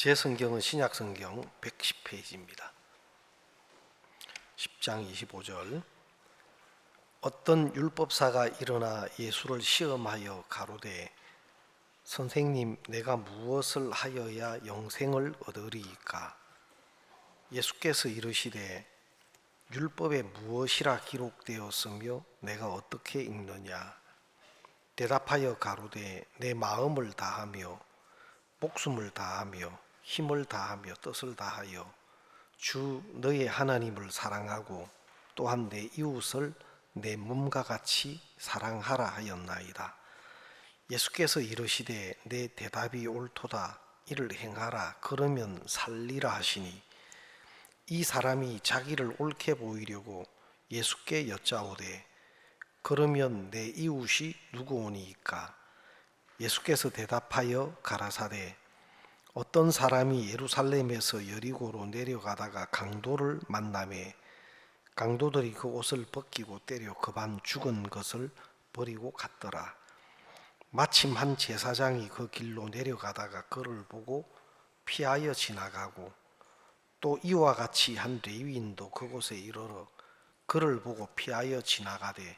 제 성경은 신약성경 110페이지입니다. 10장 25절. 어떤 율법사가 일어나 예수를 시험하여 가로되 선생님, 내가 무엇을 하여야 영생을 얻으리이까? 예수께서 이르시되 율법에 무엇이라 기록되었으며 내가 어떻게 읽느냐? 대답하여 가로되 내 마음을 다하며 목숨을 다하며 힘을 다하며 뜻을 다하여 주 너의 하나님을 사랑하고 또한 내 이웃을 내 몸과 같이 사랑하라 하였나이다. 예수께서 이르시되 내 대답이 옳도다. 이를 행하라. 그러면 살리라 하시니 이 사람이 자기를 옳게 보이려고 예수께 여짜오되 그러면 내 이웃이 누구오니이까? 예수께서 대답하여 가라사대 어떤 사람이 예루살렘에서 여리고로 내려가다가 강도를 만나매 강도들이 그 옷을 벗기고 때려 그반 죽은 것을 버리고 갔더라. 마침 한 제사장이 그 길로 내려가다가 그를 보고 피하여 지나가고 또 이와 같이 한 레위인도 그곳에 이르러 그를 보고 피하여 지나가되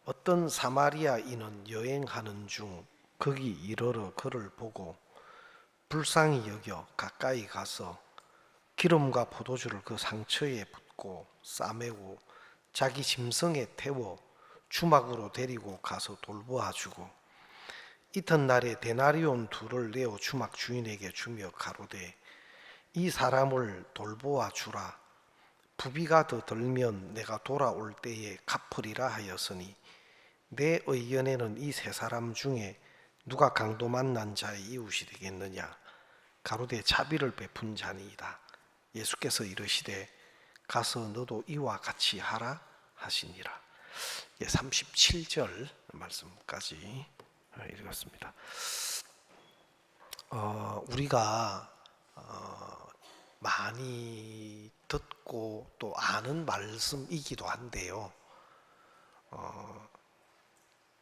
어떤 사마리아인은 여행하는 중 거기 이르러 그를 보고 불쌍히 여겨 가까이 가서 기름과 포도주를 그 상처에 붓고 싸매고 자기 짐승에 태워 주막으로 데리고 가서 돌보아 주고 이튿날에 데나리온 둘을 내어 주막 주인에게 주며 가로되 이 사람을 돌보아 주라. 부비가 더 들면 내가 돌아올 때에 갚으리라 하였으니 내 의견에는 이 세 사람 중에 누가 강도 만난 자의 이웃이 되겠느냐? 가로되 자비를 베푼 자니이다. 예수께서 이르시되 가서 너도 이와 같이 하라 하시니라. 37절 말씀까지 읽었습니다. 우리가 많이 듣고 또 아는 말씀이기도 한데요.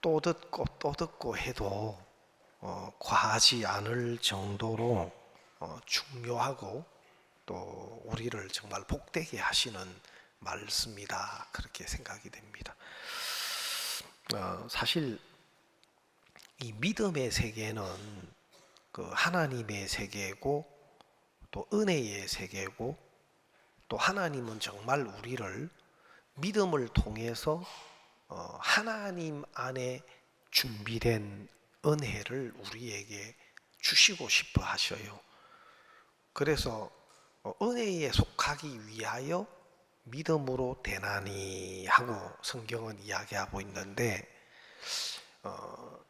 또 듣고 해도 과하지 않을 정도로 중요하고 또 우리를 정말 복되게 하시는 말씀이다, 그렇게 생각이 됩니다. 사실 이 믿음의 세계는 그 하나님의 세계고 또 은혜의 세계고 또 하나님은 정말 우리를 믿음을 통해서 하나님 안에 준비된 은혜를 우리에게 주시고 싶어 하셔요. 그래서 은혜에 속하기 위하여 믿음으로 되나니 하고 성경은 이야기하고 있는데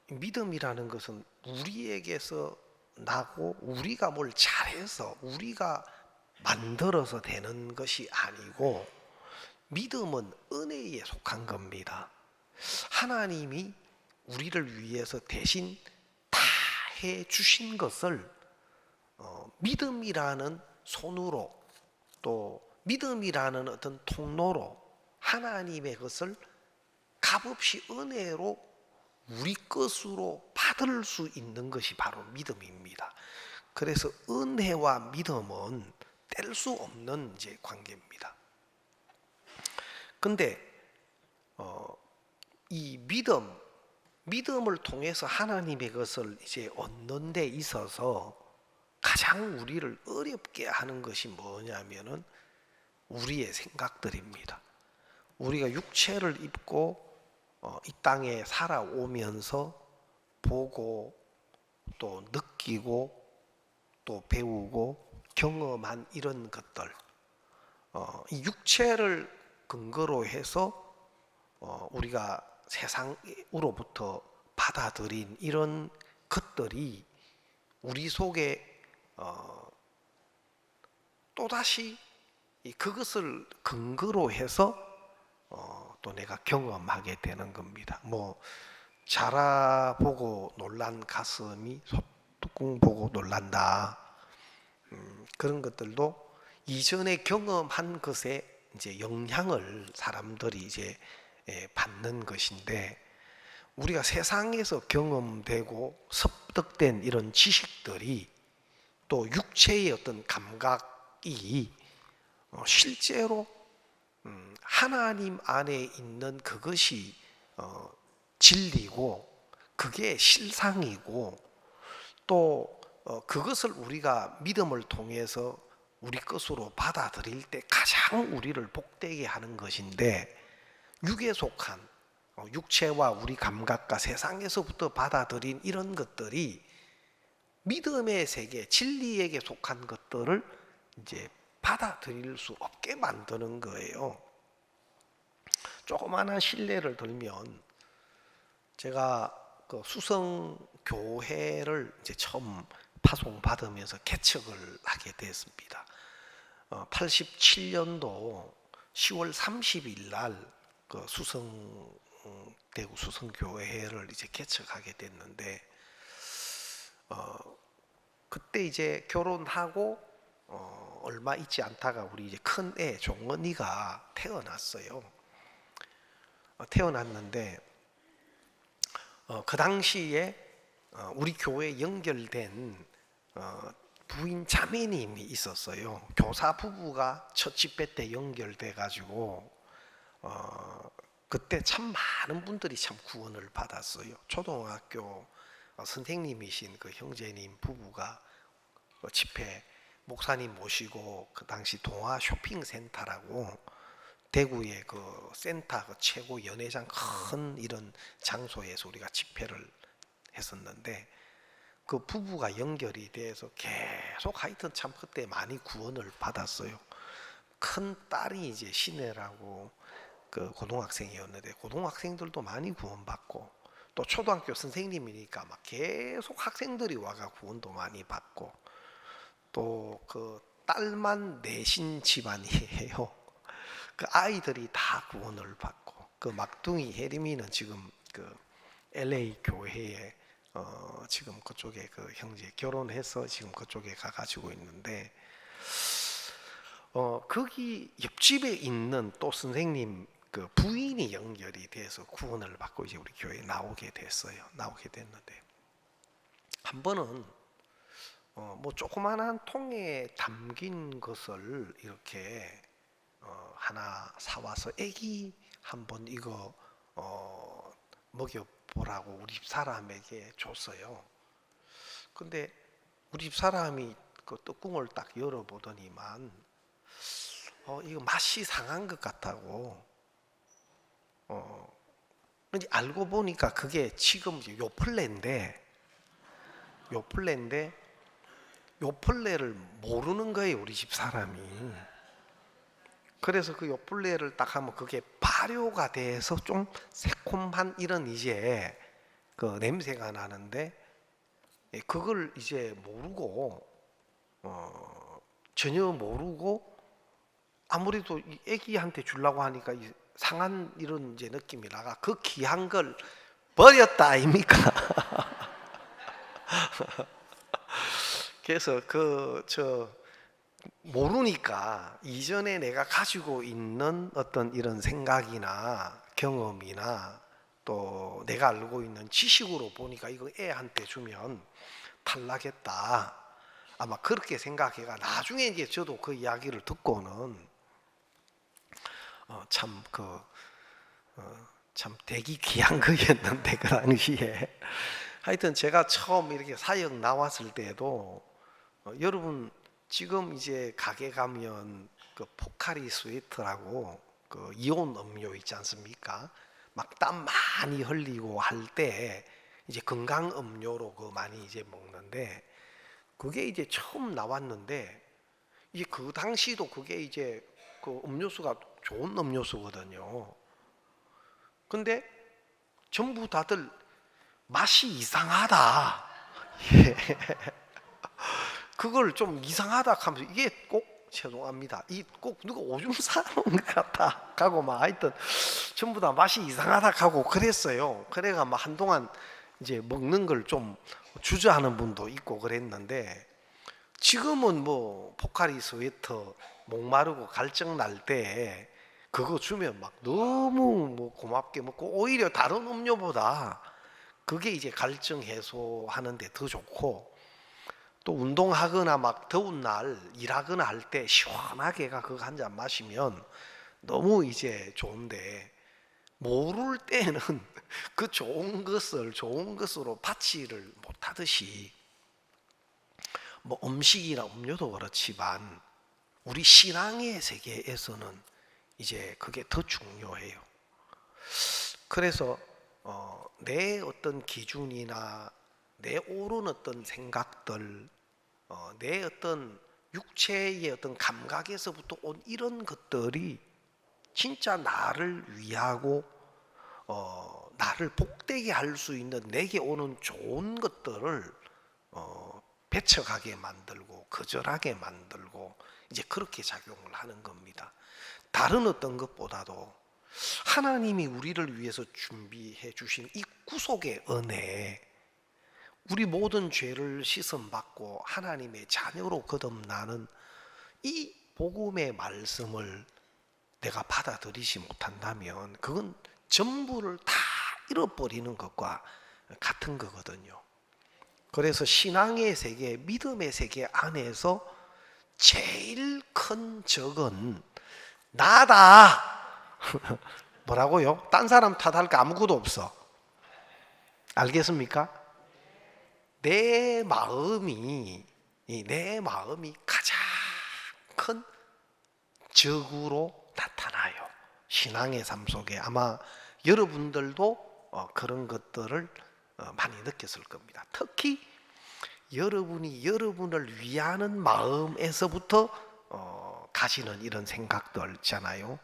믿음이라는 것은 우리에게서 나고 우리가 뭘 잘해서 우리가 만들어서 되는 것이 아니고 믿음은 은혜에 속한 겁니다. 하나님이 우리를 위해서 대신 다 해주신 것을 믿음이라는 손으로 또 믿음이라는 어떤 통로로 하나님의 것을 값없이 은혜로 우리 것으로 받을 수 있는 것이 바로 믿음입니다. 그래서 은혜와 믿음은 뗄 수 없는 이제 관계입니다. 근데 이 믿음을 통해서 하나님의 것을 이제 얻는 데 있어서 가장 우리를 어렵게 하는 것이 뭐냐면은 우리의 생각들입니다. 우리가 육체를 입고 이 땅에 살아오면서 보고 또 느끼고 또 배우고 경험한 이런 것들, 이 육체를 근거로 해서 우리가 세상으로부터 받아들인 이런 것들이 우리 속에 또다시 그것을 근거로 해서 또 내가 경험하게 되는 겁니다. 뭐 자라보고 놀란 가슴이 소뚜껑 보고 놀란다. 그런 것들도 이전에 경험한 것에 이제 영향을 사람들이 이제 받는 것인데 우리가 세상에서 경험되고 습득된 이런 지식들이 또 육체의 어떤 감각이 실제로 하나님 안에 있는 그것이 진리고 그게 실상이고 또 그것을 우리가 믿음을 통해서 우리 것으로 받아들일 때 가장 우리를 복되게 하는 것인데, 육에 속한 육체와 우리 감각과 세상에서부터 받아들인 이런 것들이 믿음의 세계, 진리에게 속한 것들을 이제 받아들일 수 없게 만드는 거예요. 조그마한 실례를 들면, 제가 그 수성교회를 이제 처음 파송받으면서 개척을 하게 됐습니다. 87년도 10월 30일 날 그 대구 수성교회를 이제 개척하게 됐는데, 그때 이제 결혼하고 얼마 있지 않다가 우리 이제 큰 애 종언이가 태어났어요. 태어났는데 그 당시에 우리 교회에 연결된 부인 자매님이 있었어요. 교사 부부가 첫 집회 때 연결돼 가지고 그때 참 많은 분들이 참 구원을 받았어요. 초등학교 선생님이신 그 형제님 부부가 집회 목사님 모시고 그 당시 동아 쇼핑센터라고 대구의 그 센터 그 최고 연회장 큰 이런 장소에서 우리가 집회를 했었는데, 그 부부가 연결이 돼서 계속 하여튼 참 그때 많이 구원을 받았어요. 큰 딸이 이제 신혜라고 그 고등학생이었는데 고등학생들도 많이 구원받고, 또 초등학교 선생님이니까 막 계속 학생들이 와가 구원도 많이 받고, 또 그 딸만 내신 집안이에요. 그 아이들이 다 구원을 받고, 그 막둥이 혜림이는 지금 그 LA 교회에 지금 그쪽에 그 형제 결혼해서 지금 그쪽에 가가지고 있는데, 거기 옆집에 있는 또 선생님 그 부인이 연결이 돼서 구원을 받고 이제 우리 교회에 나오게 됐어요. 나오게 됐는데, 한 번은 뭐 조그만한 통에 담긴 것을 이렇게 하나 사와서 애기 한번 이거 먹여보라고 우리 집 사람에게 줬어요. 근데 우리 집 사람이 그 뚜껑을 딱 열어보더니만 이거 맛이 상한 것 같다고. 근데 알고 보니까 그게 지금 요플레인데 요플레를 모르는 거예요, 우리 집 사람이. 그래서 그 요플레를 딱 하면 그게 발효가 돼서 좀 새콤한 이런 이제 그 냄새가 나는데, 그걸 이제 모르고 전혀 모르고 아무래도 이 애기한테 주려고 하니까 이 상한 이런 이제 느낌이 나가 그 귀한 걸 버렸다 아닙니까? 그래서 모르니까 이전에 내가 가지고 있는 어떤 이런 생각이나 경험이나 또 내가 알고 있는 지식으로 보니까 이거 애한테 주면 탈나겠다, 아마 그렇게 생각해가 나중에 이제 저도 그 이야기를 듣고는 참 되게 귀한 거였는데 그 당시에 하여튼 제가 처음 이렇게 사역 나왔을 때도 여러분 지금 이제 가게 가면 그 포카리 스웨트라고 그 이온 음료 있지 않습니까? 막 땀 많이 흘리고 할 때 이제 건강 음료로 그 많이 이제 먹는데, 그게 이제 처음 나왔는데 이제 그 당시도 그게 이제 그 음료수가 좋은 음료수거든요. 근데 전부 다들 맛이 이상하다. 예. 그걸 좀 이상하다 하면서 이게 꼭 죄송합니다. 이 꼭 누가 오줌 싸놓은 것 같다 하고 막 하여튼 전부 다 맛이 이상하다 하고 그랬어요. 그래가 막 한동안 이제 먹는 걸 좀 주저하는 분도 있고 그랬는데, 지금은 뭐 포카리 스웨터 목마르고 갈증 날 때 그거 주면 막 너무 뭐 고맙게 먹고, 오히려 다른 음료보다 그게 이제 갈증 해소하는데 더 좋고, 또 운동하거나 막 더운 날 일하거나 할 때 시원하게 그거 한 잔 마시면 너무 이제 좋은데, 모를 때는 그 좋은 것을 좋은 것으로 받지를 못하듯이, 뭐 음식이나 음료도 그렇지만 우리 신앙의 세계에서는 이제 그게 더 중요해요. 그래서 내 어떤 기준이나 내 옳은 어떤 생각들, 내 어떤 육체의 어떤 감각에서부터 온 이런 것들이 진짜 나를 위하고 나를 복되게 할 수 있는, 내게 오는 좋은 것들을 배척하게 만들고 거절하게 만들고 이제 그렇게 작용을 하는 겁니다. 다른 어떤 것보다도 하나님이 우리를 위해서 준비해 주신 이 구속의 은혜, 우리 모든 죄를 씻음받고 하나님의 자녀로 거듭나는 이 복음의 말씀을 내가 받아들이지 못한다면 그건 전부를 다 잃어버리는 것과 같은 거거든요. 그래서 신앙의 세계, 믿음의 세계 안에서 제일 큰 적은 나다. 뭐라고요? 딴 사람 탓할 거 아무것도 없어. 알겠습니까? 내 마음이 가장 큰 적으로 나타나요. 신앙의 삶 속에 아마 여러분들도 그런 것들을 많이 느꼈을 겁니다. 특히 여러분이 여러분을 위하는 마음에서부터 가지는 이런 생각들 있잖아요.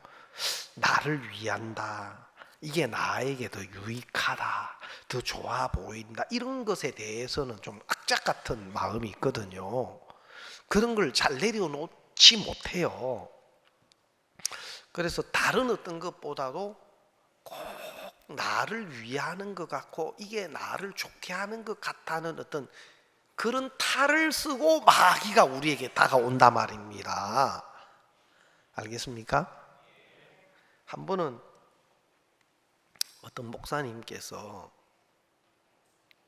나를 위한다, 이게 나에게 더 유익하다, 더 좋아 보인다, 이런 것에 대해서는 좀 악착 같은 마음이 있거든요. 그런 걸 잘 내려놓지 못해요. 그래서 다른 어떤 것보다도 꼭 나를 위하는 것 같고 이게 나를 좋게 하는 것 같다는 어떤 그런 탈을 쓰고 마귀가 우리에게 다가온단 말입니다. 알겠습니까? 한 번은 어떤 목사님께서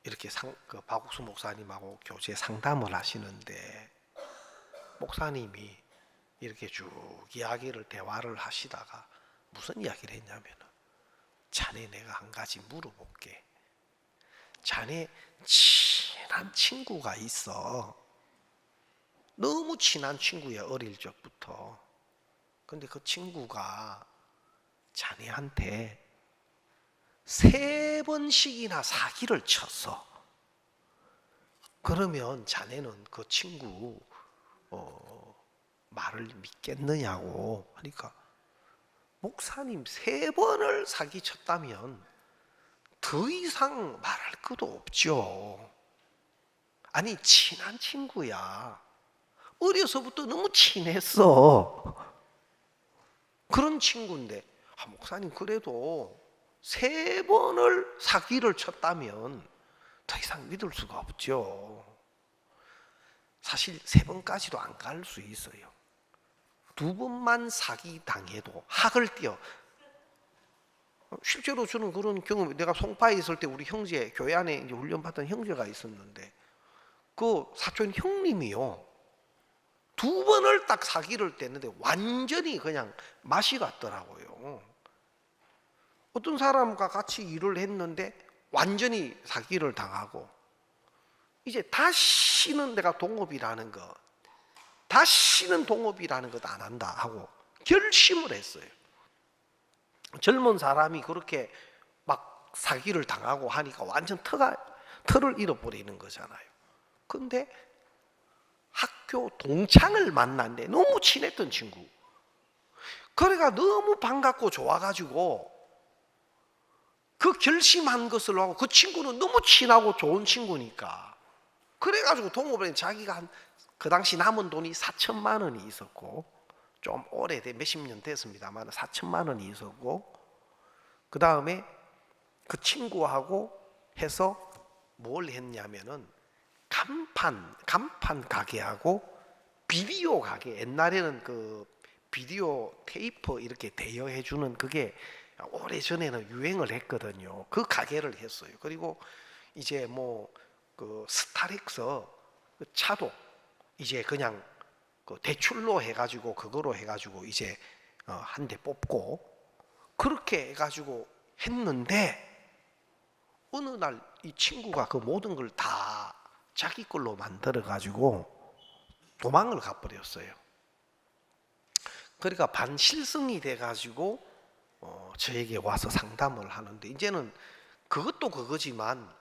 이렇게 박옥수 목사님하고 교제 상담을 하시는데, 목사님이 이렇게 쭉 대화를 하시다가 무슨 이야기를 했냐면, 자네 내가 한 가지 물어볼게. 자네 친한 친구가 있어. 너무 친한 친구야, 어릴 적부터. 근데 그 친구가 자네한테 3번씩이나 사기를 쳤어. 그러면 자네는 그 친구 말을 믿겠느냐고 하니까, 목사님 3번을 사기쳤다면 더 이상 말할 것도 없죠. 아니 친한 친구야. 어려서부터 너무 친했어. 그런 친구인데 목사님 그래도 3번을 사기를 쳤다면 더 이상 믿을 수가 없죠. 사실 3번까지도 안 갈 수 있어요. 2번만 사기 당해도 학을 띄어. 실제로 저는 그런 경험, 내가 송파에 있을 때 우리 형제, 교회 안에 이제 훈련받던 형제가 있었는데 그 사촌 형님이요, 2번을 딱 사기를 뗐는데 완전히 그냥 맛이 갔더라고요. 어떤 사람과 같이 일을 했는데 완전히 사기를 당하고, 이제 다시는 내가 동업이라는 것, 다시는 동업이라는 것 안 한다 하고 결심을 했어요. 젊은 사람이 그렇게 막 사기를 당하고 하니까 완전 틀을 잃어버리는 거잖아요. 근데 학교 동창을 만났는데 너무 친했던 친구, 그래가 너무 반갑고 좋아가지고 그 결심한 것을 하고, 그 친구는 너무 친하고 좋은 친구니까 그래가지고 동업을 했는데, 자기가 그 당시 남은 돈이 4천만 원이 있었고, 좀 오래돼 몇십 년 됐습니다만 4천만 원이 있었고, 그 다음에 그 친구하고 해서 뭘 했냐면은 간판 가게하고 비디오 가게, 옛날에는 그 비디오 테이프 이렇게 대여해 주는 그게 오래전에는 유행을 했거든요. 그 가게를 했어요. 그리고 이제 뭐 그 스타렉스 그 차도 이제 그냥 그 대출로 해가지고 그거로 해가지고 이제 한 대 뽑고 그렇게 해가지고 했는데 어느 날 이 친구가 그 모든 걸 다 자기 걸로 만들어 가지고 도망을 가버렸어요. 그러니까 반실성이 돼 가지고 저에게 와서 상담을 하는데 이제는 그것도 그거지만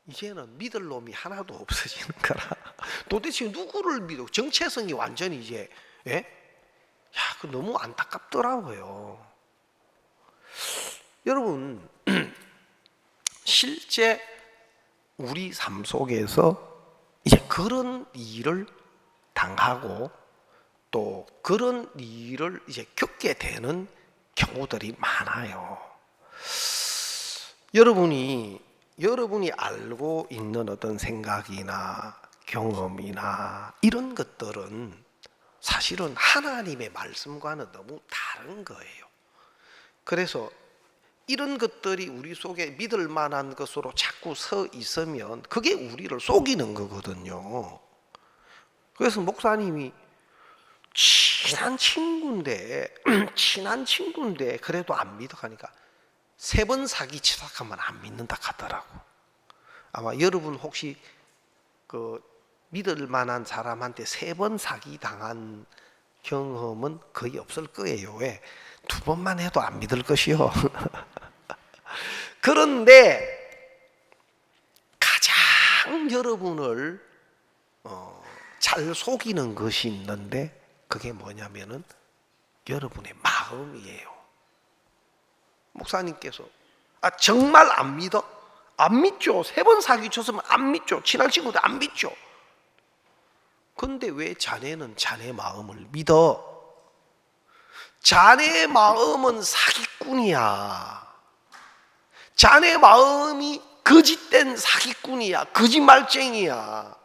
이제는 믿을 놈이 하나도 없어지는 거라. 도대체 누구를 믿어? 정체성이 완전히 이제 그 너무 안타깝더라고요. 여러분 실제 우리 삶 속에서 이제 그런 일을 당하고 또 그런 일을 이제 겪게 되는 경우들이 많아요. 여러분이 알고 있는 어떤 생각이나 경험이나 이런 것들은 사실은 하나님의 말씀과는 너무 다른 거예요. 그래서 이런 것들이 우리 속에 믿을 만한 것으로 자꾸 서 있으면 그게 우리를 속이는 거거든요. 그래서 목사님이 친한 친구인데 그래도 안 믿어 가니까 3번 사기 시작하면 안 믿는다 하더라고. 아마 여러분 혹시 그 믿을 만한 사람한테 3번 사기 당한 경험은 거의 없을 거예요. 왜? 2번만 해도 안 믿을 것이요. 그런데 가장 여러분을 잘 속이는 것이 있는데 그게 뭐냐면은 여러분의 마음이에요. 목사님께서 정말 안 믿어? 안 믿죠. 3번 사기 쳤으면 안 믿죠. 친한 친구도 안 믿죠. 근데 왜 자네는 자네 마음을 믿어? 자네 마음은 사기꾼이야. 자네 마음이 거짓된 사기꾼이야. 거짓말쟁이야.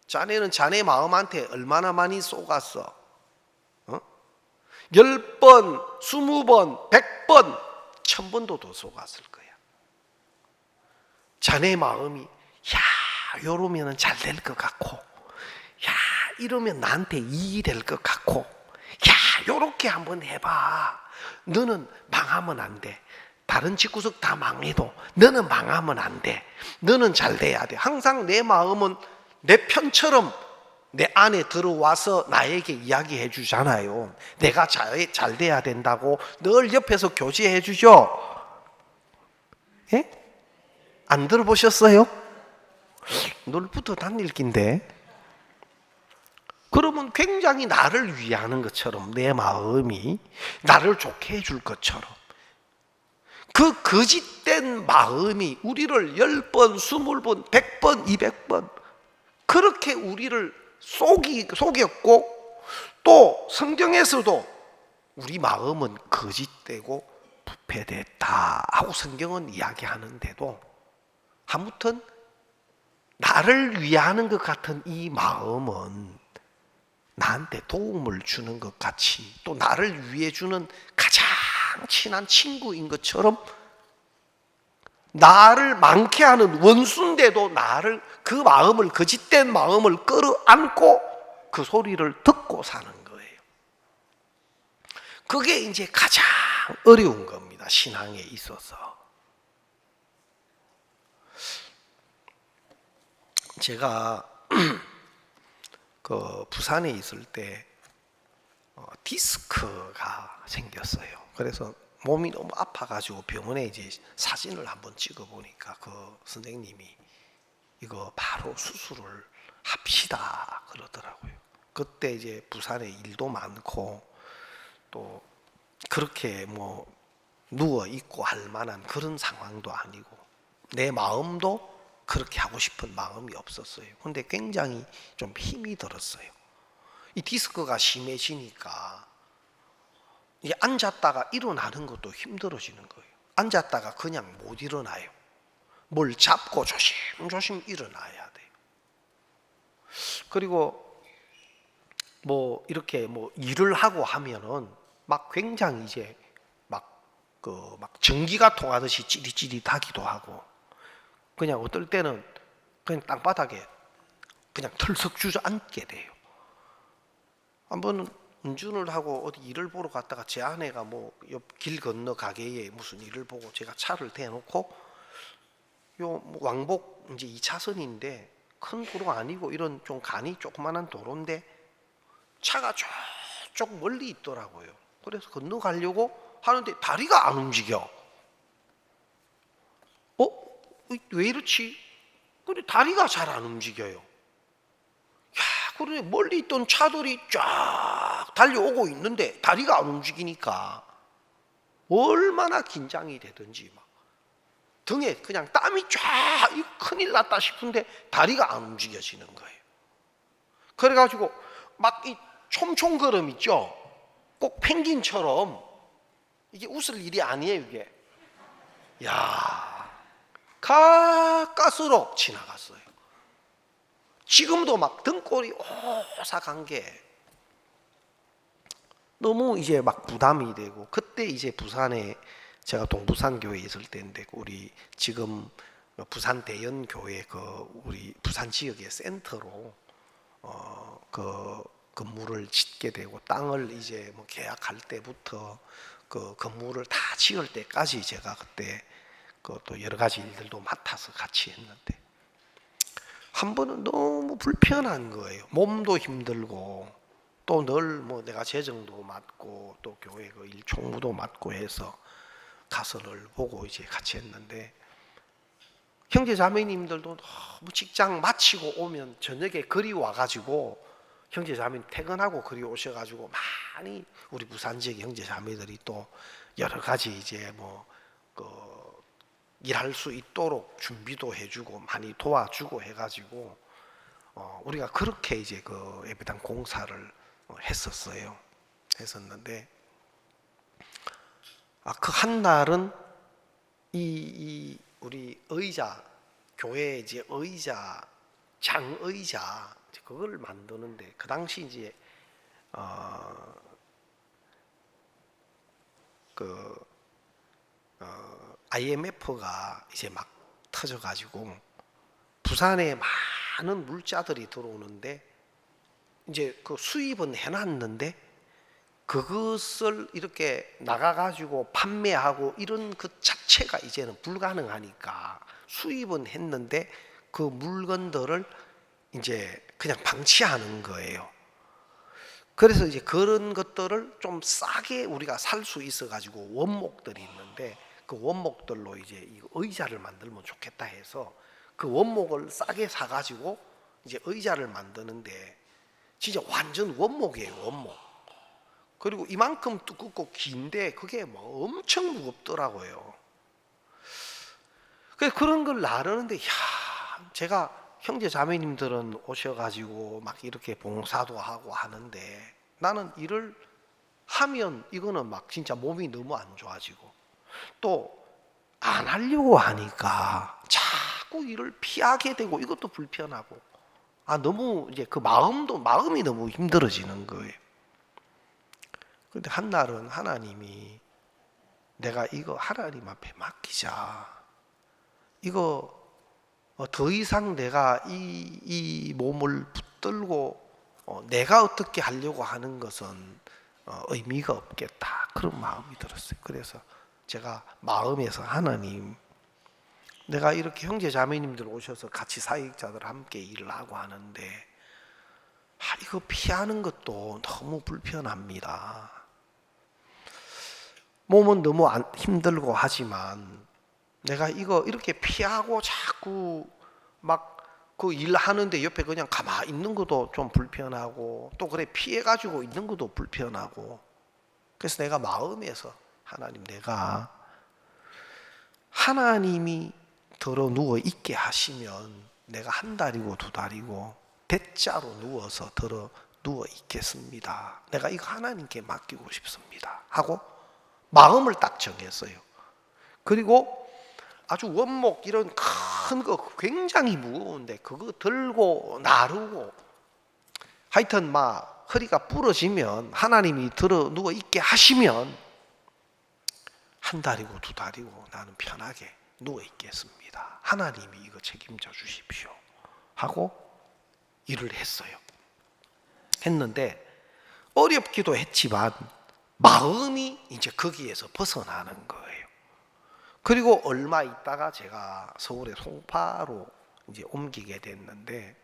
자네는 자네 마음한테 얼마나 많이 속았어? 10번, 20번, 100번, 1000번도 더 속았을 거야. 자네 마음이 이러면 잘 될 것 같고 이러면 나한테 이익이 될 것 같고 요렇게 한번 해봐. 너는 망하면 안 돼. 다른 집구석 다 망해도 너는 망하면 안 돼. 너는 잘 돼야 돼. 항상 내 마음은 내 편처럼 내 안에 들어와서 나에게 이야기해 주잖아요. 내가 잘 돼야 된다고 늘 옆에서 교제해 주죠. 예? 안 들어보셨어요? 늘 붙어 다닐 낀데. 그러면 굉장히 나를 위하는 것처럼 내 마음이 나를 좋게 해줄 것처럼 그 거짓된 마음이 우리를 10번, 20번, 100번, 200번 그렇게 우리를 속였고 또 성경에서도 우리 마음은 거짓되고 부패됐다 하고 성경은 이야기하는데도 아무튼 나를 위하는 것 같은 이 마음은 나한테 도움을 주는 것 같이 또 나를 위해 주는 가장 친한 친구인 것처럼 나를 많게 하는 원수인데도 나를 그 마음을 거짓된 마음을 끌어안고 그 소리를 듣고 사는 거예요. 그게 이제 가장 어려운 겁니다. 신앙에 있어서. 제가 그 부산에 있을 때 디스크가 생겼어요. 그래서 몸이 너무 아파가지고 병원에 이제 사진을 한번 찍어보니까 그 선생님이 이거 바로 수술을 합시다 그러더라고요. 그때 이제 부산에 일도 많고 또 그렇게 뭐 누워 있고 할 만한 그런 상황도 아니고 내 마음도 그렇게 하고 싶은 마음이 없었어요. 근데 굉장히 좀 힘이 들었어요. 이 디스크가 심해지니까 이제 앉았다가 일어나는 것도 힘들어지는 거예요. 앉았다가 그냥 못 일어나요. 뭘 잡고 조심조심 일어나야 돼요. 그리고 뭐 이렇게 뭐 일을 하고 하면은 막 굉장히 이제 막 전기가 통하듯이 찌릿찌릿하기도 하고 그냥 어떨 때는 그냥 땅바닥에 그냥 털썩 주저앉게 돼요. 한번 운전을 하고 어디 일을 보러 갔다가 제 아내가 뭐 옆 길 건너 가게에 무슨 일을 보고 제가 차를 대놓고 요 왕복 이제 2차선인데 큰 도로가 아니고 이런 좀 간이 조그만한 도로인데 차가 저쪽 멀리 있더라고요. 그래서 건너가려고 하는데 다리가 안 움직여. 왜 이렇지? 근데 다리가 잘 안 움직여요. 야, 그러네 멀리 있던 차들이 쫙 달려오고 있는데 다리가 안 움직이니까 얼마나 긴장이 되든지 막 등에 그냥 땀이 쫙 이거 큰일 났다 싶은데 다리가 안 움직여지는 거예요. 그래가지고 막 이 촘촘걸음 있죠. 꼭 펭귄처럼 이게 웃을 일이 아니에요 이게. 야, 가까스로 지나갔어요. 지금도 막 등골이 오싹한 게 너무 이제 막 부담이 되고, 그때 이제 부산에 제가 동부산 교회에 있을 때인데 우리 지금 부산 대연교회 그 우리 부산 지역의 센터로 그 건물을 짓게 되고 땅을 이제 뭐 계약할 때부터 그 건물을 다 지을 때까지 제가 그때 또 여러 가지 일들도 맡아서 같이 했는데 한 번은 너무 불편한 거예요. 몸도 힘들고 또 늘 뭐 내가 재정도 맡고 또 교회 그 일 총무도 맡고 해서 가서 늘 보고 이제 같이 했는데 형제 자매님들도 너무 직장 마치고 오면 저녁에 그리 와가지고 형제 자매 퇴근하고 그리 오셔가지고 많이 우리 부산 지역 형제 자매들이 또 여러 가지 이제 뭐 일할 수 있도록 준비도 해주고 많이 도와주고 해가지고 우리가 그렇게 이제 그 예배당 공사를 했었는데 그 한 날은 이 우리 의자 교회 이제 의자 장의자 그걸 만드는데 그 당시 이제 IMF가 이제 막 터져가지고 부산에 많은 물자들이 들어오는데 이제 그 수입은 해놨는데 그것을 이렇게 나가가지고 판매하고 이런 그 자체가 이제는 불가능하니까 수입은 했는데 그 물건들을 이제 그냥 방치하는 거예요. 그래서 이제 그런 것들을 좀 싸게 우리가 살 수 있어가지고 원목들이 있는데 그 원목들로 이제 이 의자를 만들면 좋겠다 해서 그 원목을 싸게 사가지고 이제 의자를 만드는데 진짜 완전 원목이에요, 원목. 그리고 이만큼 두껍고 긴데 그게 뭐 엄청 무겁더라고요. 그래서 그런 걸 나르는데 제가 형제 자매님들은 오셔가지고 막 이렇게 봉사도 하고 하는데 나는 일을 하면 이거는 막 진짜 몸이 너무 안 좋아지고 또 안 하려고 하니까 자꾸 일을 피하게 되고 이것도 불편하고 너무 이제 그 마음이 너무 힘들어지는 거예요. 그런데 한 날은 하나님이 내가 이거 하나님 앞에 맡기자. 이거 더 이상 내가 이 몸을 붙들고 내가 어떻게 하려고 하는 것은 의미가 없겠다. 그런 마음이 들었어요. 그래서 제가 마음에서 하나님, 내가 이렇게 형제 자매님들 오셔서 같이 사역자들 함께 일을 하고 하는데 이거 피하는 것도 너무 불편합니다. 몸은 너무 힘들고 하지만 내가 이거 이렇게 피하고 자꾸 막 그 일하는데 옆에 그냥 가만히 있는 것도 좀 불편하고 또 그래 피해가지고 있는 것도 불편하고 그래서 내가 마음에서 하나님, 내가 하나님이 들어 누워 있게 하시면 내가 한 달이고 두 달이고 대자로 누워서 들어 누워 있겠습니다. 내가 이거 하나님께 맡기고 싶습니다 하고 마음을 딱 정했어요. 그리고 아주 원목 이런 큰 거 굉장히 무거운데 그거 들고 나르고 하여튼 막 허리가 부러지면 하나님이 들어 누워 있게 하시면 한 달이고 두 달이고 나는 편하게 누워 있겠습니다. 하나님이 이거 책임져 주십시오 하고 일을 했어요. 했는데 어렵기도 했지만 마음이 이제 거기에서 벗어나는 거예요. 그리고 얼마 있다가 제가 서울의 송파로 이제 옮기게 됐는데,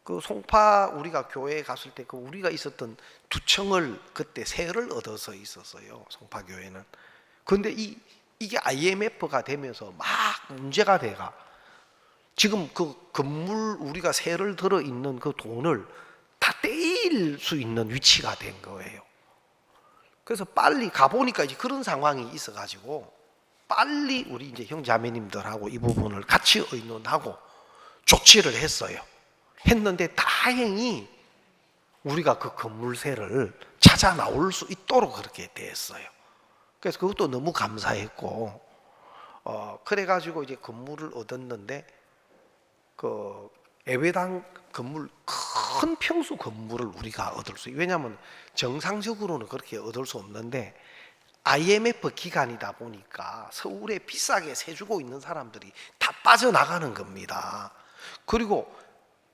그 송파 우리가 교회에 갔을 때 그 우리가 있었던 두 층을 그때 세를 얻어서 있었어요, 송파 교회는. 그런데 이게 IMF가 되면서 막 문제가 돼가 지금 그 건물 우리가 세를 들어 있는 그 돈을 다 떼일 수 있는 위치가 된 거예요. 그래서 빨리 가보니까 이제 그런 상황이 있어가지고 빨리 우리 이제 형제자매님들하고 이 부분을 같이 의논하고 조치를 했어요. 했는데 다행히 우리가 그 건물세를 찾아 나올 수 있도록 그렇게 됐어요. 그래서 그것도 너무 감사했고, 그래가지고 이제 건물을 얻었는데, 그 예배당 건물, 큰 평수 건물을 우리가 얻을 수 있어요. 왜냐하면 정상적으로는 그렇게 얻을 수 없는데 IMF 기간이다 보니까 서울에 비싸게 세 주고 있는 사람들이 다 빠져나가는 겁니다. 그리고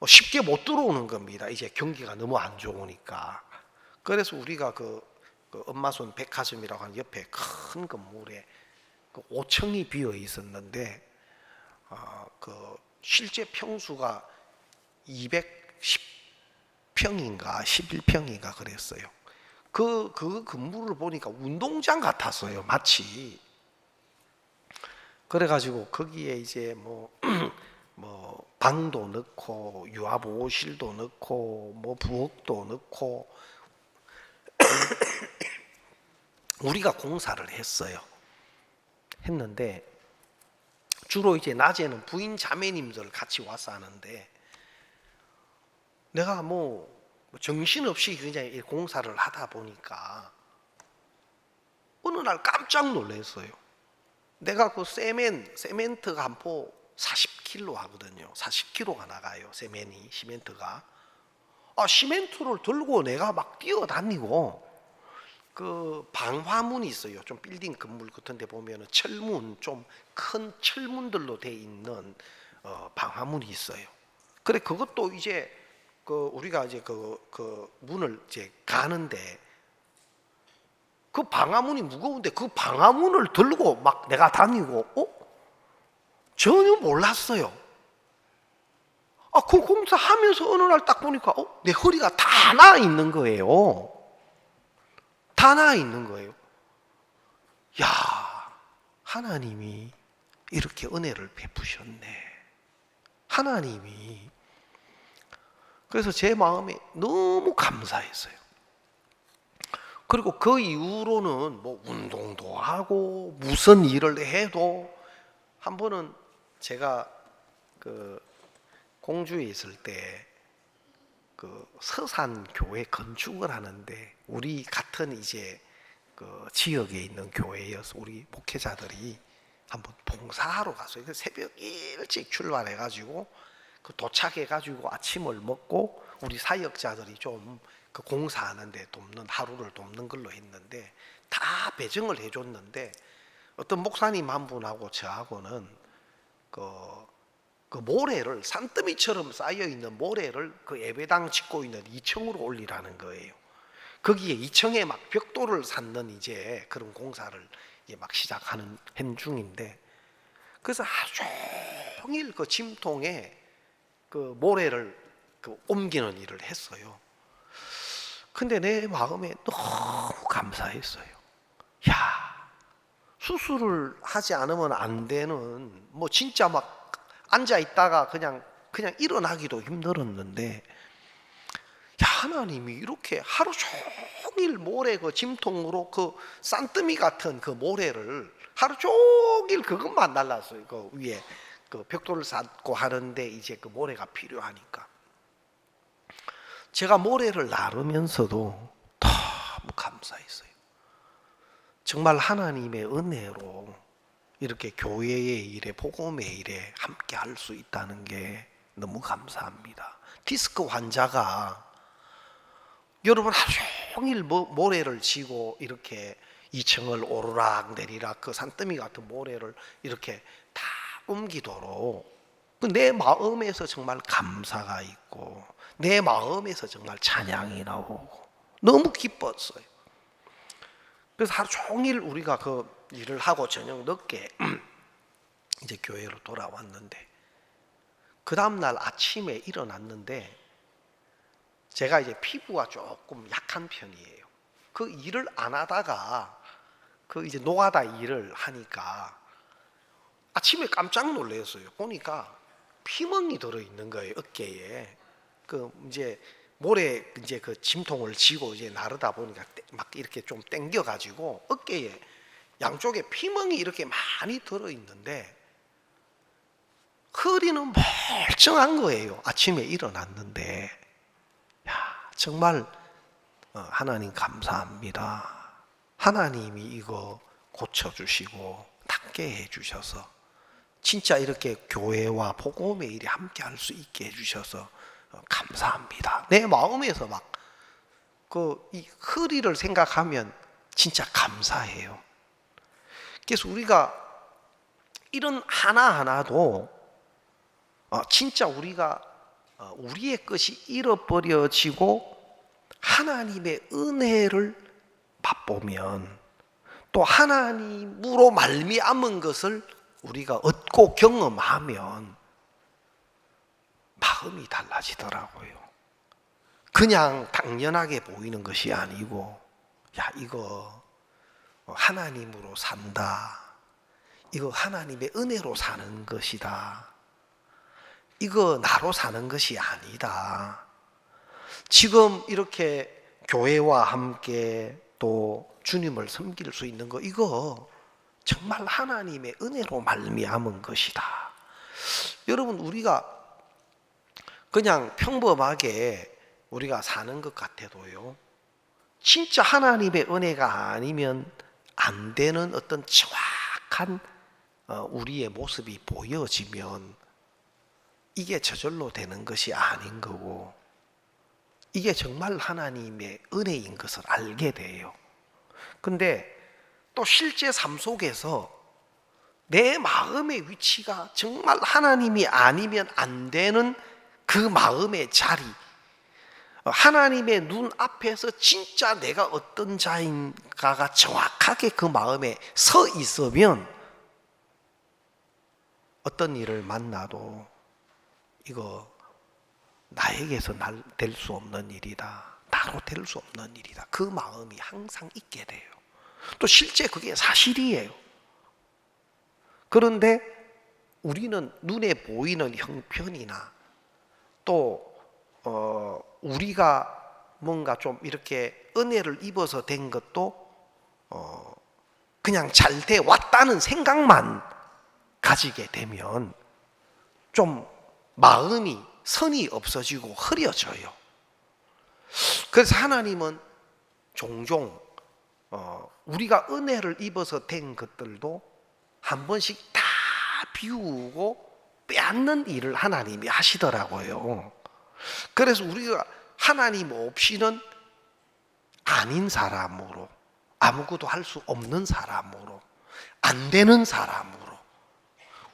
쉽게 못 들어오는 겁니다. 이제 경기가 너무 안 좋으니까. 그래서 우리가 그 엄마손 백화점이라고 하는 옆에 큰 건물에 그 5층이 비어 있었는데, 그 실제 평수가 210평인가 11평인가 그랬어요. 그 건물을 보니까 운동장 같았어요, 마치. 그래가지고 거기에 이제 뭐 방도 넣고 유아보호실도 넣고 뭐 부엌도 넣고 우리가 공사를 했어요. 했는데 주로 이제 낮에는 부인 자매님들 같이 와서 하는데, 내가 뭐 정신없이 그냥 공사를 하다 보니까 어느 날 깜짝 놀랐어요. 내가 그 세멘트가 한 포 40kg 하거든요. 40kg가 나가요, 시멘트가. 시멘트를 들고 내가 막 뛰어다니고, 그 방화문이 있어요. 좀 빌딩 건물 같은 데 보면은 철문, 좀 큰 철문들로 돼 있는 방화문이 있어요. 그래, 그것도 이제 그 우리가 이제 그 문을 이제 가는데, 그 방화문이 무거운데 그 방화문을 들고 막 내가 다니고 전혀 몰랐어요. 그 공사하면서 어느 날 딱 보니까 내 허리가 다 나 있는 거예요. 다 나 있는 거예요. 야, 하나님이 이렇게 은혜를 베푸셨네. 하나님이. 그래서 제 마음에 너무 감사했어요. 그리고 그 이후로는 뭐 운동도 하고 무슨 일을 해도, 한 번은 제가 그 공주에 있을 때 그 서산 교회 건축을 하는데, 우리 같은 이제 그 지역에 있는 교회여서 우리 목회자들이 한번 봉사하러 갔어요. 그래서 새벽 일찍 출발해가지고 그 도착해가지고 아침을 먹고 우리 사역자들이 좀 그 공사하는데 하루를 돕는 걸로 했는데, 다 배정을 해줬는데 어떤 목사님 한 분하고 저하고는 그 모래를, 산더미처럼 쌓여있는 모래를 그 예배당 짓고 있는 2층으로 올리라는 거예요. 거기에 2층에 막 벽돌을 쌓는 이제 그런 공사를 이제 막 시작하는 중인데, 그래서 하루 종일 그 짐통에 그 모래를 옮기는 일을 했어요. 근데 내 마음에 너무 감사했어요. 야, 수술을 하지 않으면 안 되는, 뭐 진짜 막 앉아 있다가 그냥 일어나기도 힘들었는데, 야, 하나님이 이렇게 하루 종일 모래 그 짐통으로 그 산더미 같은 그 모래를 하루 종일 그것만 날랐어요. 그 위에 그 벽돌을 쌓고 하는데 이제 그 모래가 필요하니까. 제가 모래를 나르면서도 너무 감사했어요. 정말 하나님의 은혜로 이렇게 교회의 일에, 복음의 일에 함께 할 수 있다는 게 너무 감사합니다. 디스크 환자가 여러분 하루 종일 모래를 지고 이렇게 2층을 오르락 내리락 그 산더미 같은 모래를 이렇게 다 옮기도록 내 마음에서 정말 감사가 있고 내 마음에서 정말 찬양이 나오고 너무 기뻤어요. 그래서 하루 종일 우리가 그 일을 하고 저녁 늦게 이제 교회로 돌아왔는데, 그 다음날 아침에 일어났는데 제가 이제 피부가 조금 약한 편이에요. 그 일을 안 하다가 그 이제 노가다 일을 하니까 아침에 깜짝 놀랐어요. 보니까 피멍이 들어 있는 거예요, 어깨에. 그 이제 모래 이제 그 짐통을 지고 이제 나르다 보니까 막 이렇게 좀 당겨 가지고 어깨에 양쪽에 피멍이 이렇게 많이 들어 있는데 허리는 멀쩡한 거예요. 아침에 일어났는데, 야, 정말 하나님 감사합니다. 하나님이 이거 고쳐주시고 낫게 해주셔서 진짜 이렇게 교회와 복음의 일이 함께 할 수 있게 해주셔서 감사합니다. 내 마음에서 막 이 허리를 생각하면 진짜 감사해요. 그래서 우리가 이런 하나하나도 진짜 우리가 우리의 것이 잃어버려지고 하나님의 은혜를 맛보면 또 하나님으로 말미암은 것을 우리가 얻고 경험하면 마음이 달라지더라고요. 그냥 당연하게 보이는 것이 아니고, 야, 이거 하나님으로 산다, 이거 하나님의 은혜로 사는 것이다, 이거 나로 사는 것이 아니다. 지금 이렇게 교회와 함께 또 주님을 섬길 수 있는 거, 이거 정말 하나님의 은혜로 말미암은 것이다. 여러분, 우리가 그냥 평범하게 우리가 사는 것 같아도요, 진짜 하나님의 은혜가 아니면 안 되는 어떤 정확한 우리의 모습이 보여지면 이게 저절로 되는 것이 아닌 거고, 이게 정말 하나님의 은혜인 것을 알게 돼요. 근데 또 실제 삶 속에서 내 마음의 위치가 정말 하나님이 아니면 안 되는 그 마음의 자리, 하나님의 눈 앞에서 진짜 내가 어떤 자인가가 정확하게 그 마음에 서 있으면 어떤 일을 만나도 이거 나에게서 될 수 없는 일이다, 나로 될 수 없는 일이다, 그 마음이 항상 있게 돼요. 또 실제 그게 사실이에요. 그런데 우리는 눈에 보이는 형편이나 또 우리가 뭔가 좀 이렇게 은혜를 입어서 된 것도 그냥 잘 돼 왔다는 생각만 가지게 되면 좀 마음이 선이 없어지고 흐려져요. 그래서 하나님은 종종 우리가 은혜를 입어서 된 것들도 한 번씩 다 비우고 빼앗는 일을 하나님이 하시더라고요. 그래서 우리가 하나님 없이는 아닌 사람으로, 아무것도 할 수 없는 사람으로, 안 되는 사람으로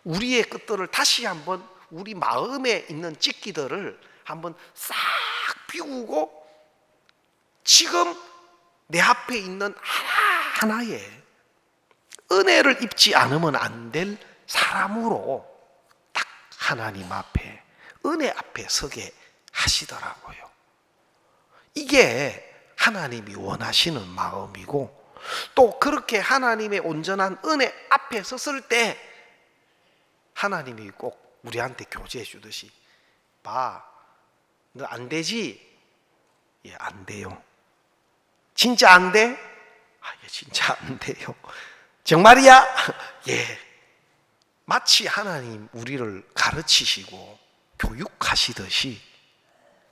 우리의 것들을 다시 한번 우리 마음에 있는 찢기들을 한번 싹 비우고 지금 내 앞에 있는 하나하나의 은혜를 입지 않으면 안 될 사람으로 딱 하나님 앞에, 은혜 앞에 서게 하시더라고요. 이게 하나님이 원하시는 마음이고, 또 그렇게 하나님의 온전한 은혜 앞에 섰을 때 하나님이 꼭 우리한테 교제해 주듯이, 봐, 너 안 되지? 예, 안 돼요. 진짜 안 돼? 아, 예, 진짜 안 돼요. 정말이야? 예. 마치 하나님 우리를 가르치시고 교육하시듯이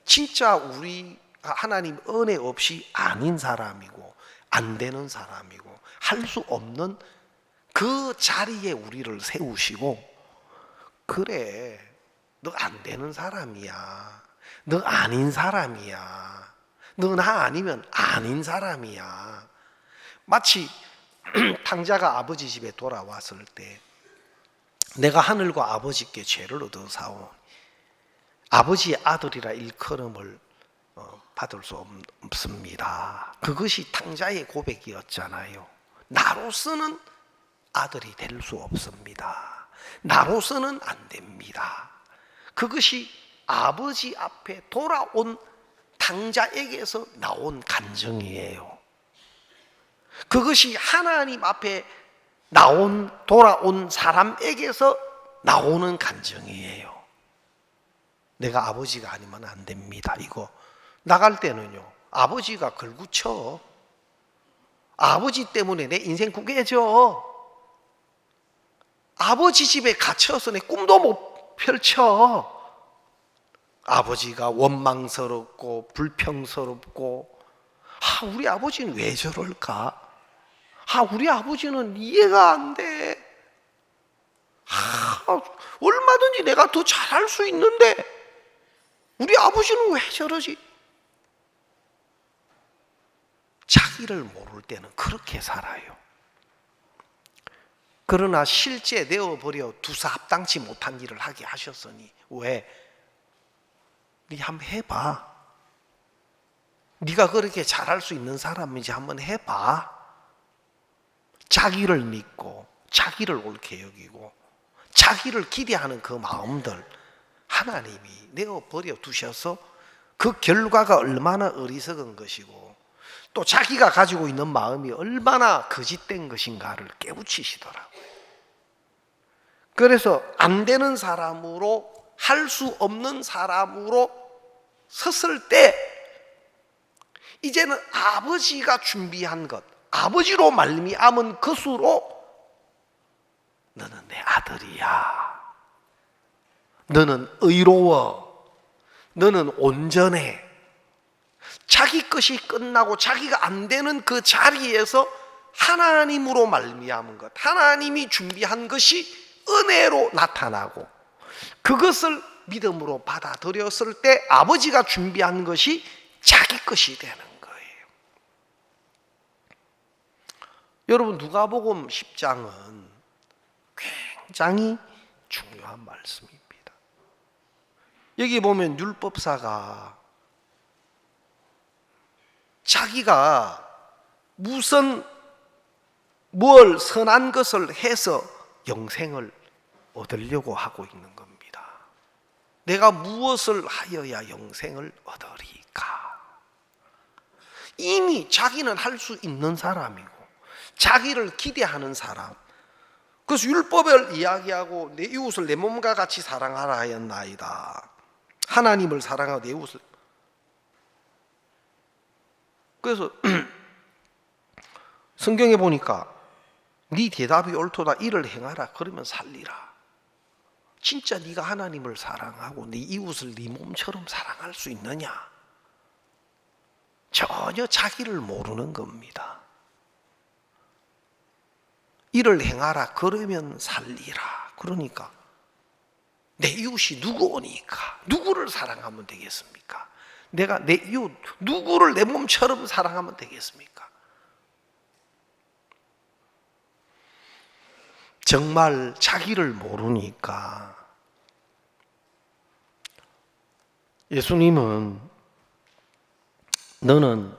진짜 우리가 하나님 은혜 없이 아닌 사람이고 안 되는 사람이고 할 수 없는 그 자리에 우리를 세우시고, 그래, 너 안 되는 사람이야, 너 아닌 사람이야, 너 나 아니면 아닌 사람이야. 마치 탕자가 아버지 집에 돌아왔을 때 내가 하늘과 아버지께 죄를 얻어 사오니 아버지의 아들이라 일컬음을 받을 수 없습니다. 그것이 탕자의 고백이었잖아요. 나로서는 아들이 될 수 없습니다. 나로서는 안 됩니다. 그것이 아버지 앞에 돌아온 탕자에게서 나온 간증이에요. 그것이 하나님 앞에 돌아온 사람에게서 나오는 간증이에요. 내가 아버지가 아니면 안 됩니다. 이거 나갈 때는요, 아버지가 걸구쳐. 아버지 때문에 내 인생 구겨져. 아버지 집에 갇혀서 내 꿈도 못 펼쳐. 아버지가 원망스럽고 불평스럽고, 우리 아버지는 왜 저럴까? 우리 아버지는 이해가 안 돼. 얼마든지 내가 더 잘할 수 있는데 우리 아버지는 왜 저러지? 자기를 모를 때는 그렇게 살아요. 그러나 실제 내어버려 두사 합당치 못한 일을 하게 하셨으니 왜? 네 한번 해봐. 네가 그렇게 잘할 수 있는 사람인지 한번 해봐. 자기를 믿고 자기를 옳게 여기고 자기를 기대하는 그 마음들 하나님이 내어버려 두셔서 그 결과가 얼마나 어리석은 것이고 또 자기가 가지고 있는 마음이 얼마나 거짓된 것인가를 깨우치시더라고요. 그래서 안 되는 사람으로, 할 수 없는 사람으로 섰을 때 이제는 아버지가 준비한 것, 아버지로 말미암은 것으로 너는 내 아들이야. 너는 의로워. 너는 온전해. 자기 것이 끝나고 자기가 안 되는 그 자리에서 하나님으로 말미암은 것, 하나님이 준비한 것이 은혜로 나타나고 그것을 믿음으로 받아들였을 때 아버지가 준비한 것이 자기 것이 되는 거예요. 여러분, 누가복음 10장은 굉장히 중요한 말씀입니다. 여기 보면 율법사가 자기가 뭘 선한 것을 해서 영생을 얻으려고 하고 있는 겁니다. 내가 무엇을 하여야 영생을 얻으리까? 이미 자기는 할 수 있는 사람이고 자기를 기대하는 사람. 그래서 율법을 이야기하고 내 이웃을 내 몸과 같이 사랑하라 하였나이다. 하나님을 사랑하고 내 이웃을. 그래서 성경에 보니까 네 대답이 옳도다. 이를 행하라. 그러면 살리라. 진짜 네가 하나님을 사랑하고 네 이웃을 네 몸처럼 사랑할 수 있느냐? 전혀 자기를 모르는 겁니다. 이를 행하라. 그러면 살리라. 그러니까 내 이웃이 누구니까? 누구를 사랑하면 되겠습니까? 내가 내 이웃 누구를 내 몸처럼 사랑하면 되겠습니까? 정말 자기를 모르니까. 예수님은 너는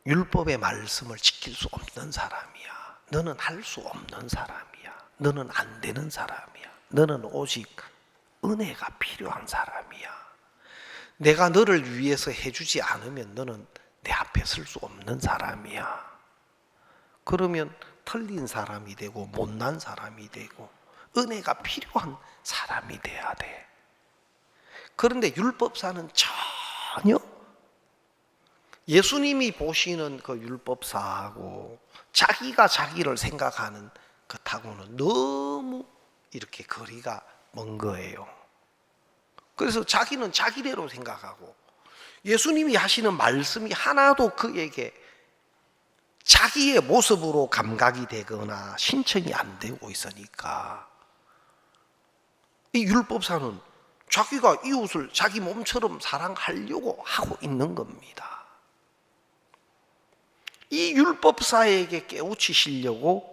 율법의 말씀을 지킬 수 없는 사람이야. 너는 할 수 없는 사람이야. 너는 안 되는 사람이야. 너는 오직 은혜가 필요한 사람이야. 내가 너를 위해서 해주지 않으면 너는 내 앞에 설 수 없는 사람이야. 그러면 틀린 사람이 되고 못난 사람이 되고 은혜가 필요한 사람이 돼야 돼. 그런데 율법사는 전혀 예수님이 보시는 그 율법사하고 자기가 자기를 생각하는 것하고는 너무 이렇게 거리가 먼 거예요. 그래서 자기는 자기대로 생각하고 예수님이 하시는 말씀이 하나도 그에게 자기의 모습으로 감각이 되거나 신청이 안 되고 있으니까 이 율법사는 자기가 이웃을 자기 몸처럼 사랑하려고 하고 있는 겁니다. 이 율법사에게 깨우치시려고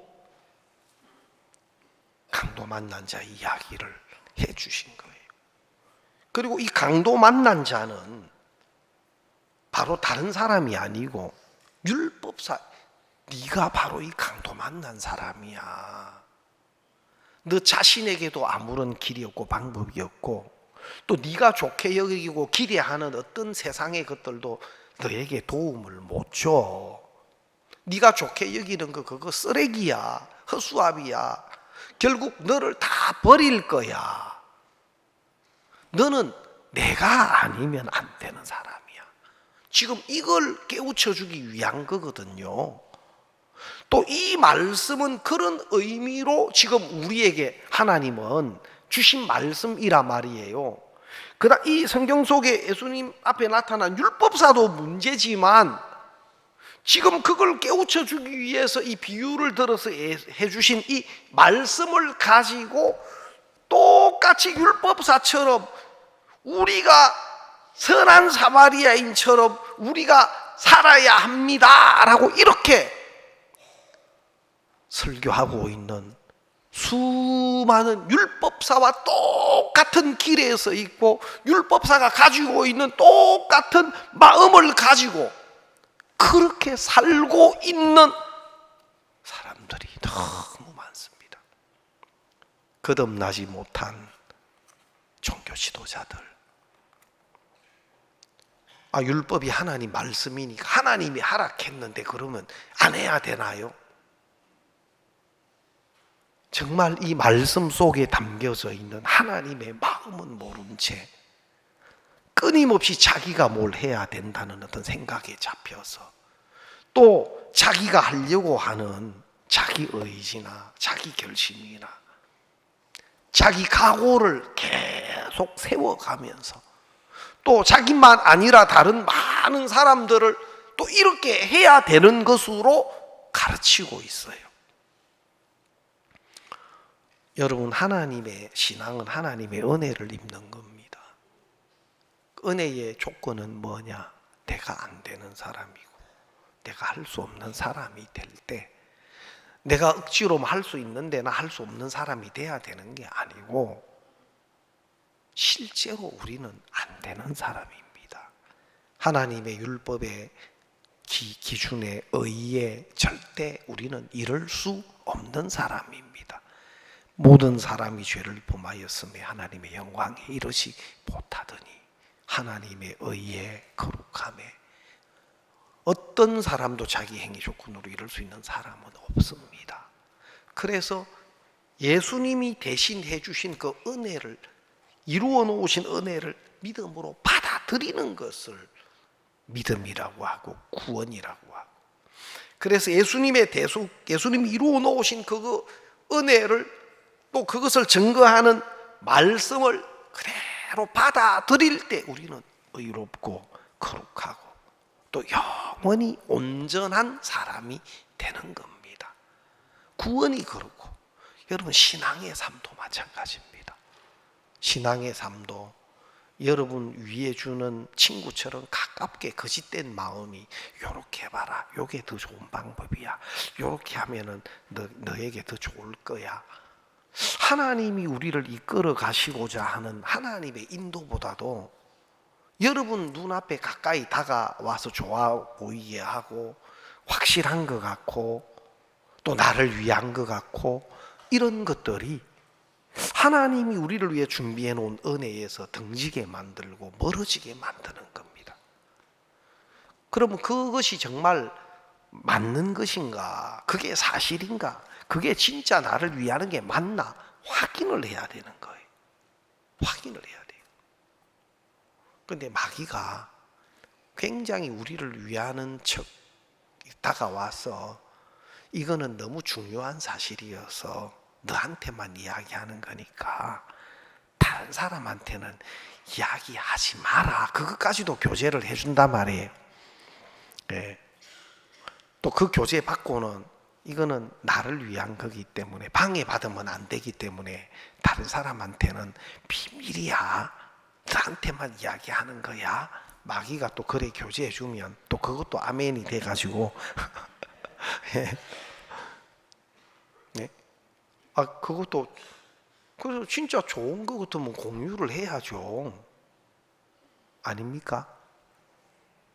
강도 만난 자 이야기를 해 주신 거예요. 그리고 이 강도 만난 자는 바로 다른 사람이 아니고 율법사, 네가 바로 이 강도 만난 사람이야. 너 자신에게도 아무런 길이 없고 방법이 없고 또 네가 좋게 여기고 기대하는 어떤 세상의 것들도 너에게 도움을 못 줘. 네가 좋게 여기는 거 그거 쓰레기야. 허수아비야. 결국 너를 다 버릴 거야. 너는 내가 아니면 안 되는 사람이야. 지금 이걸 깨우쳐 주기 위한 거거든요. 또 이 말씀은 그런 의미로 지금 우리에게 하나님은 주신 말씀이라 말이에요. 그다음 이 성경 속에 예수님 앞에 나타난 율법사도 문제지만 지금 그걸 깨우쳐 주기 위해서 이 비유를 들어서 해주신 이 말씀을 가지고 똑같이 율법사처럼 우리가 선한 사마리아인처럼 우리가 살아야 합니다 라고 이렇게 설교하고 있는 수많은 율법사와 똑같은 길에 서 있고 율법사가 가지고 있는 똑같은 마음을 가지고 그렇게 살고 있는 사람들이 너무 많습니다. 거듭나지 못한 종교 지도자들. 율법이 하나님 말씀이니까 하나님이 허락했는데 그러면 안 해야 되나요? 정말 이 말씀 속에 담겨져 있는 하나님의 마음은 모른 채 끊임없이 자기가 뭘 해야 된다는 어떤 생각에 잡혀서 또 자기가 하려고 하는 자기 의지나 자기 결심이나 자기 각오를 계속 세워가면서 또 자기만 아니라 다른 많은 사람들을 또 이렇게 해야 되는 것으로 가르치고 있어요. 여러분, 하나님의 신앙은 하나님의 은혜를 입는 겁니다. 은혜의 조건은 뭐냐? 내가 안 되는 사람이고 내가 할 수 없는 사람이 될 때 내가 억지로 할 수 있는데 나 할 수 없는 사람이 돼야 되는 게 아니고 실제로 우리는 안 되는 사람입니다. 하나님의 율법의 기준에 의해 절대 우리는 이룰 수 없는 사람입니다. 모든 사람이 죄를 범하였음에 하나님의 영광에 이르지 못하더니 하나님의 의에 거룩함에 어떤 사람도 자기 행위 조건으로 이룰 수 있는 사람은 없습니다. 그래서 예수님이 대신 해주신 그 은혜를 이루어 놓으신 은혜를 믿음으로 받아들이는 것을 믿음이라고 하고 구원이라고 하고 그래서 예수님이 이루어 놓으신 그 은혜를 또 그것을 증거하는 말씀을 그대로 받아들일 때 우리는 의롭고 거룩하고 또 영원히 온전한 사람이 되는 겁니다. 구원이 그렇고 여러분 신앙의 삶도 마찬가지입니다. 신앙의 삶도 여러분 위에 주는 친구처럼 가깝게 거짓된 마음이 요렇게 해봐라, 요게 더 좋은 방법이야, 요렇게 하면은 너에게 더 좋을 거야. 하나님이 우리를 이끌어 가시고자 하는 하나님의 인도보다도 여러분 눈앞에 가까이 다가와서 좋아 보이게 하고 확실한 것 같고 또 나를 위한 것 같고 이런 것들이 하나님이 우리를 위해 준비해 놓은 은혜에서 등지게 만들고 멀어지게 만드는 겁니다. 그러면 그것이 정말 맞는 것인가? 그게 사실인가? 그게 진짜 나를 위하는 게 맞나? 확인을 해야 되는 거예요. 확인을 해야 돼요. 그런데 마귀가 굉장히 우리를 위하는 척 다가와서 이거는 너무 중요한 사실이어서 너한테만 이야기하는 거니까 다른 사람한테는 이야기하지 마라. 그것까지도 교제를 해준단 말이에요. 네. 또 그 교제 받고는 이거는 나를 위한 거기 때문에 방해받으면 안 되기 때문에 다른 사람한테는 비밀이야. 너한테만 이야기하는 거야. 마귀가 또 그래 교제해 주면 또 그것도 아멘이 돼가지고 네. 그것도 그래서 진짜 좋은 거 같으면 공유를 해야죠. 아닙니까?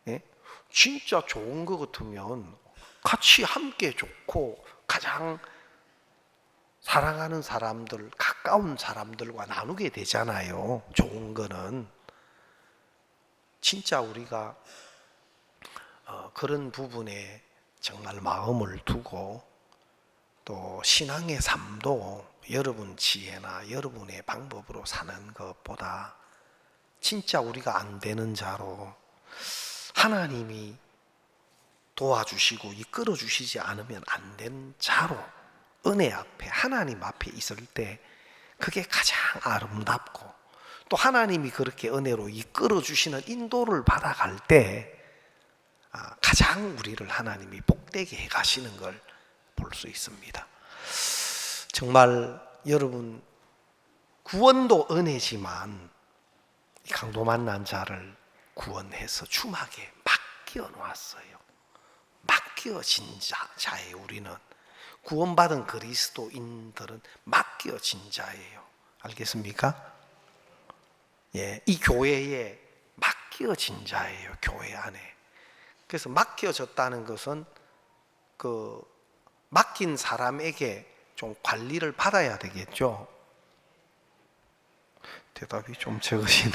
예? 진짜 좋은 거 같으면 같이 함께 좋고 가장 사랑하는 사람들, 가까운 사람들과 나누게 되잖아요. 좋은 거는. 진짜 우리가 그런 부분에 정말 마음을 두고 또 신앙의 삶도 여러분 지혜나 여러분의 방법으로 사는 것보다 진짜 우리가 안 되는 자로 하나님이 도와주시고 이끌어 주시지 않으면 안 되는 자로 은혜 앞에 하나님 앞에 있을 때 그게 가장 아름답고 또 하나님이 그렇게 은혜로 이끌어 주시는 인도를 받아갈 때 가장 우리를 하나님이 복되게 해 가시는 걸 볼 수 있습니다. 정말 여러분 구원도 은혜지만 강도 만난 자를 구원해서 주막에 맡겨 놓았어요. 맡겨진 자예요. 우리는 구원받은 그리스도인들은 맡겨진 자예요. 알겠습니까? 예, 이 교회에 맡겨진 자예요. 교회 안에. 그래서 맡겨졌다는 것은 그 맡긴 사람에게 좀 관리를 받아야 되겠죠. 대답이 좀 적으시네.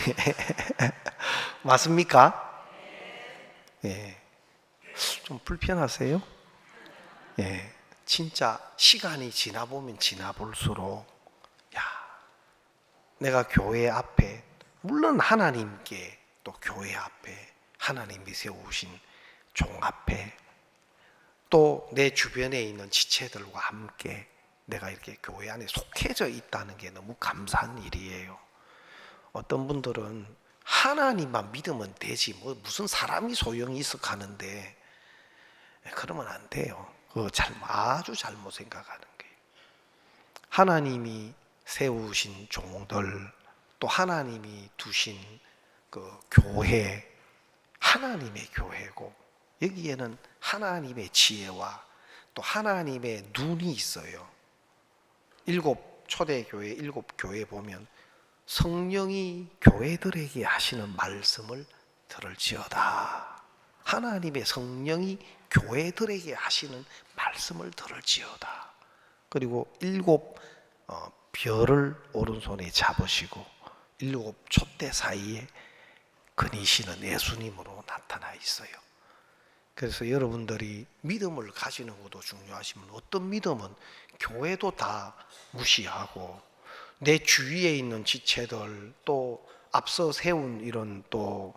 맞습니까? 예. 좀 불편하세요? 예. 진짜 시간이 지나 보면 지나 볼수록 내가 교회 앞에 물론 하나님께 또 교회 앞에 하나님이 세우신 종 앞에 또 내 주변에 있는 지체들과 함께 내가 이렇게 교회 안에 속해져 있다는 게 너무 감사한 일이에요. 어떤 분들은 하나님만 믿으면 되지 뭐 무슨 사람이 소용이 있어 가는데 그러면 안 돼요. 그거 아주 잘못 생각하는 거예요. 하나님이 세우신 종들 또 하나님이 두신 그 교회 하나님의 교회고 여기에는 하나님의 지혜와 또 하나님의 눈이 있어요. 초대교회 7교회 보면 성령이 교회들에게 하시는 말씀을 들을지어다. 하나님의 성령이 교회들에게 하시는 말씀을 들을지어다. 그리고 7 별을 오른손에 잡으시고 7 촛대 사이에 그니시는 예수님으로 나타나 있어요. 그래서 여러분들이 믿음을 가지는 것도 중요하지만 어떤 믿음은 교회도 다 무시하고 내 주위에 있는 지체들 또 앞서 세운 이런 또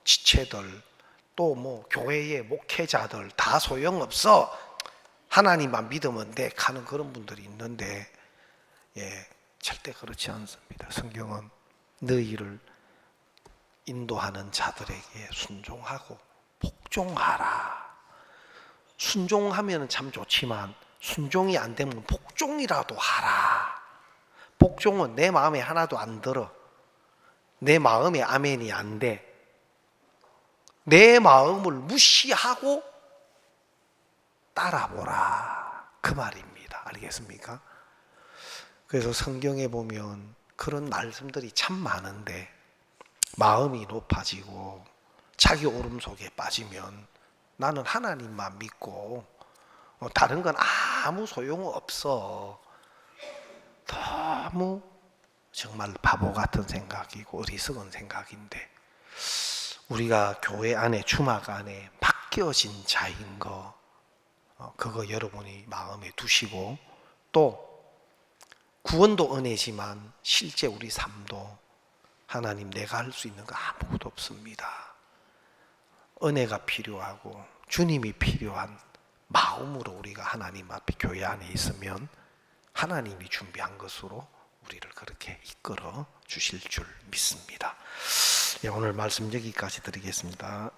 지체들 또 뭐 교회의 목회자들 다 소용없어 하나님만 믿으면 돼 하는 그런 분들이 있는데 절대 그렇지 않습니다. 성경은 너희를 인도하는 자들에게 순종하고 복종하라. 순종하면 참 좋지만 순종이 안 되면 복종이라도 하라. 복종은 내 마음에 하나도 안 들어. 내 마음에 아멘이 안 돼. 내 마음을 무시하고 따라보라. 그 말입니다. 알겠습니까? 그래서 성경에 보면 그런 말씀들이 참 많은데 마음이 높아지고 자기 오름 속에 빠지면 나는 하나님만 믿고 다른 건 아무 소용없어. 너무 정말 바보 같은 생각이고 어리석은 생각인데 우리가 교회 안에 주막 안에 맡겨진 자인 거 그거 여러분이 마음에 두시고 또 구원도 은혜지만 실제 우리 삶도 하나님 내가 할 수 있는 거 아무것도 없습니다. 은혜가 필요하고 주님이 필요한 마음으로 우리가 하나님 앞에 교회 안에 있으면 하나님이 준비한 것으로 우리를 그렇게 이끌어 주실 줄 믿습니다. 오늘 말씀 여기까지 드리겠습니다.